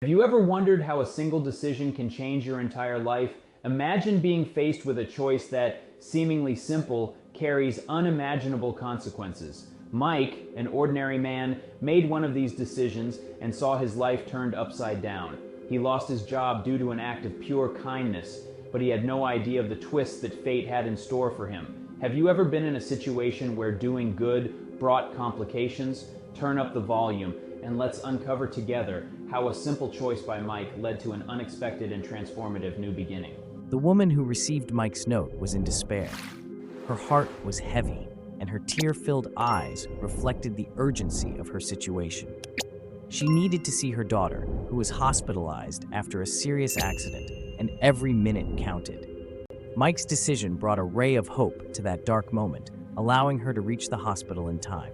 Have you ever wondered how a single decision can change your entire life? Imagine being faced with a choice that, seemingly simple, carries unimaginable consequences. Mike, an ordinary man, made one of these decisions and saw his life turned upside down. He lost his job due to an act of pure kindness, but he had no idea of the twists that fate had in store for him. Have you ever been in a situation where doing good brought complications? Turn up the volume and let's uncover together how a simple choice by Mike led to an unexpected and transformative new beginning. The woman who received Mike's note was in despair. Her heart was heavy, and her tear-filled eyes reflected the urgency of her situation. She needed to see her daughter, who was hospitalized after a serious accident, and every minute counted. Mike's decision brought a ray of hope to that dark moment, allowing her to reach the hospital in time.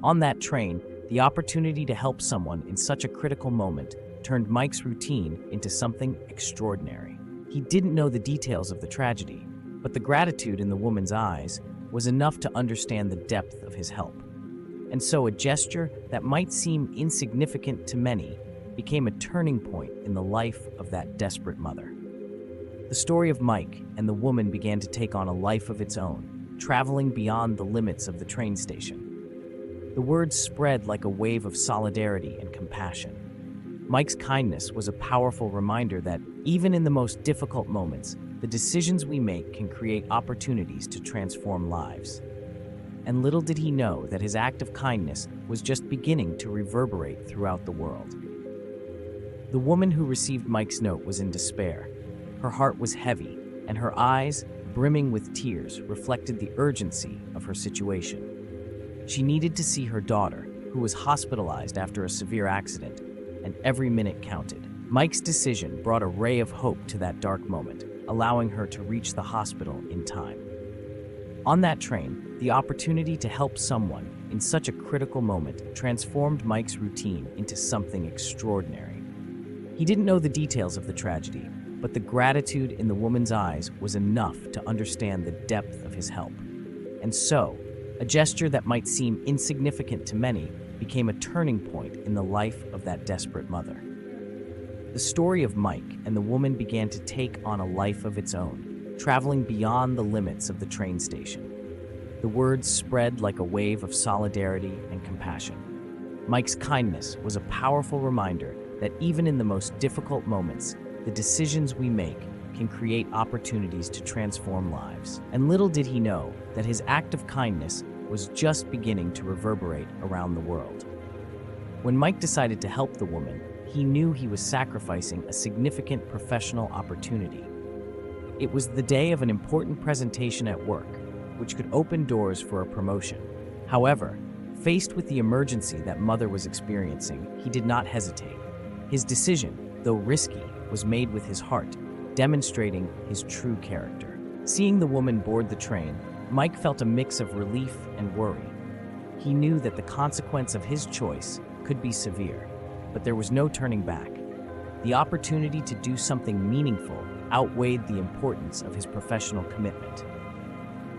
On that train, the opportunity to help someone in such a critical moment turned Mike's routine into something extraordinary. He didn't know the details of the tragedy, but the gratitude in the woman's eyes was enough to understand the depth of his help. And so a gesture that might seem insignificant to many became a turning point in the life of that desperate mother. The story of Mike and the woman began to take on a life of its own, traveling beyond the limits of the train station. The words spread like a wave of solidarity and compassion. Mike's kindness was a powerful reminder that, even in the most difficult moments, the decisions we make can create opportunities to transform lives. And little did he know that his act of kindness was just beginning to reverberate throughout the world. The woman who received Mike's note was in despair. Her heart was heavy, and her eyes, brimming with tears, reflected the urgency of her situation. She needed to see her daughter, who was hospitalized after a severe accident, and every minute counted. Mike's decision brought a ray of hope to that dark moment, allowing her to reach the hospital in time. On that train, the opportunity to help someone in such a critical moment transformed Mike's routine into something extraordinary. He didn't know the details of the tragedy, but the gratitude in the woman's eyes was enough to understand the depth of his help. And so, a gesture that might seem insignificant to many became a turning point in the life of that desperate mother. The story of Mike and the woman began to take on a life of its own, traveling beyond the limits of the train station. The words spread like a wave of solidarity and compassion. Mike's kindness was a powerful reminder that even in the most difficult moments, the decisions we make can create opportunities to transform lives. And little did he know that his act of kindness was just beginning to reverberate around the world. When Mike decided to help the woman, he knew he was sacrificing a significant professional opportunity. It was the day of an important presentation at work, which could open doors for a promotion. However, faced with the emergency that mother was experiencing, he did not hesitate. His decision, though risky, was made with his heart, demonstrating his true character. Seeing the woman board the train, Mike felt a mix of relief and worry. He knew that the consequence of his choice could be severe, but there was no turning back. The opportunity to do something meaningful outweighed the importance of his professional commitment.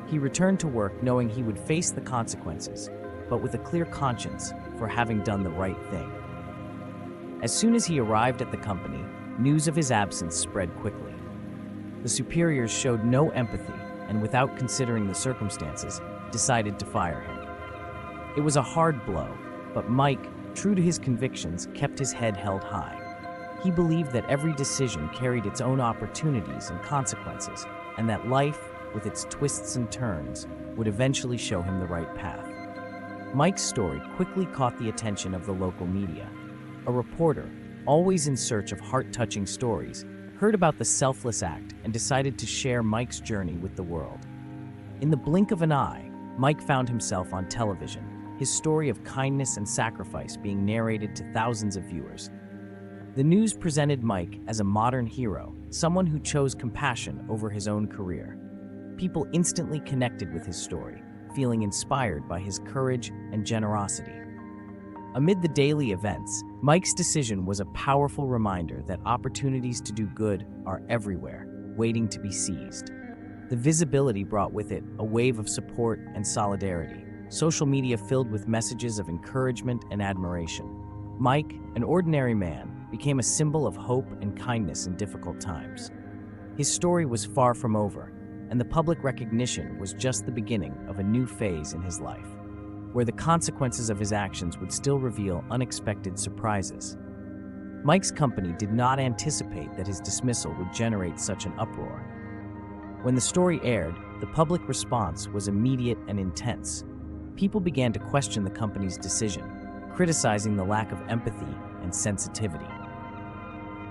He returned to work knowing he would face the consequences, but with a clear conscience for having done the right thing. As soon as he arrived at the company, news of his absence spread quickly. The superiors showed no empathy and, without considering the circumstances, decided to fire him. It was a hard blow, but Mike, true to his convictions, kept his head held high. He believed that every decision carried its own opportunities and consequences, and that life, with its twists and turns, would eventually show him the right path. Mike's story quickly caught the attention of the local media. A reporter, always in search of heart-touching stories, heard about the selfless act and decided to share Mike's journey with the world. In the blink of an eye, Mike found himself on television, his story of kindness and sacrifice being narrated to thousands of viewers. The news presented Mike as a modern hero, someone who chose compassion over his own career. People instantly connected with his story, feeling inspired by his courage and generosity. Amid the daily events, Mike's decision was a powerful reminder that opportunities to do good are everywhere, waiting to be seized. The visibility brought with it a wave of support and solidarity, social media filled with messages of encouragement and admiration. Mike, an ordinary man, became a symbol of hope and kindness in difficult times. His story was far from over, and the public recognition was just the beginning of a new phase in his life, where the consequences of his actions would still reveal unexpected surprises. Mike's company did not anticipate that his dismissal would generate such an uproar. When the story aired, the public response was immediate and intense. People began to question the company's decision, criticizing the lack of empathy and sensitivity.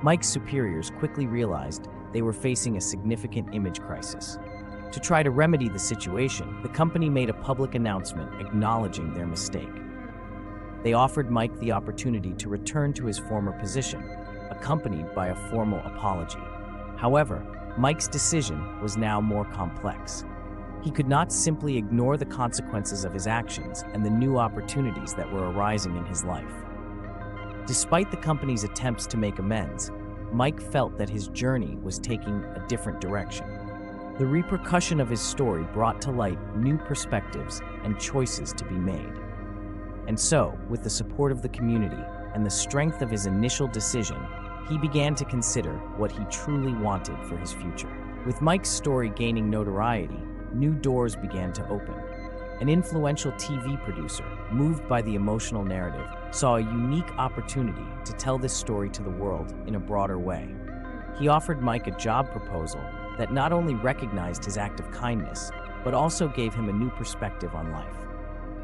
Mike's superiors quickly realized they were facing a significant image crisis. To try to remedy the situation, the company made a public announcement acknowledging their mistake. They offered Mike the opportunity to return to his former position, accompanied by a formal apology. However, Mike's decision was now more complex. He could not simply ignore the consequences of his actions and the new opportunities that were arising in his life. Despite the company's attempts to make amends, Mike felt that his journey was taking a different direction. The repercussion of his story brought to light new perspectives and choices to be made. And so, with the support of the community and the strength of his initial decision, he began to consider what he truly wanted for his future. With Mike's story gaining notoriety, new doors began to open. An influential TV producer, moved by the emotional narrative, saw a unique opportunity to tell this story to the world in a broader way. He offered Mike a job proposal that not only recognized his act of kindness, but also gave him a new perspective on life.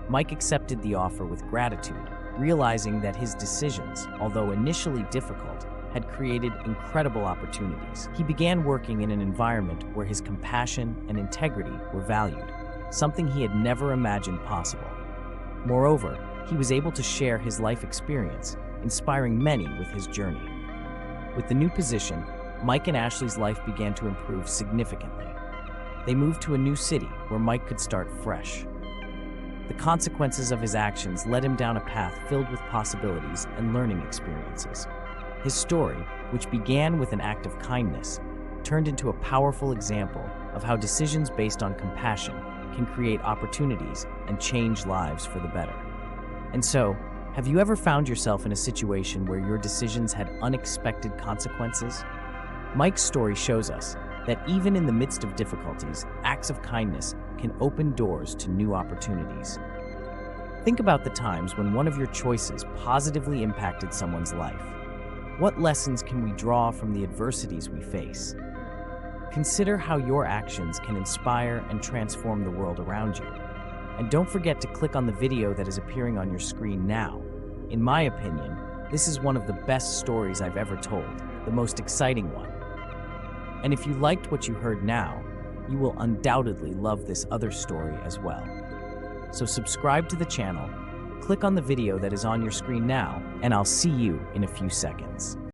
Mike accepted the offer with gratitude, realizing that his decisions, although initially difficult, had created incredible opportunities. He began working in an environment where his compassion and integrity were valued, something he had never imagined possible. Moreover, he was able to share his life experience, inspiring many with his journey. With the new position, Mike and Ashley's life began to improve significantly. They moved to a new city where Mike could start fresh. The consequences of his actions led him down a path filled with possibilities and learning experiences. His story, which began with an act of kindness, turned into a powerful example of how decisions based on compassion can create opportunities and change lives for the better. And so, have you ever found yourself in a situation where your decisions had unexpected consequences? Mike's story shows us that even in the midst of difficulties, acts of kindness can open doors to new opportunities. Think about the times when one of your choices positively impacted someone's life. What lessons can we draw from the adversities we face? Consider how your actions can inspire and transform the world around you. And don't forget to click on the video that is appearing on your screen now. In my opinion, this is one of the best stories I've ever told, the most exciting one. And if you liked what you heard now, you will undoubtedly love this other story as well. So subscribe to the channel, click on the video that is on your screen now, and I'll see you in a few seconds.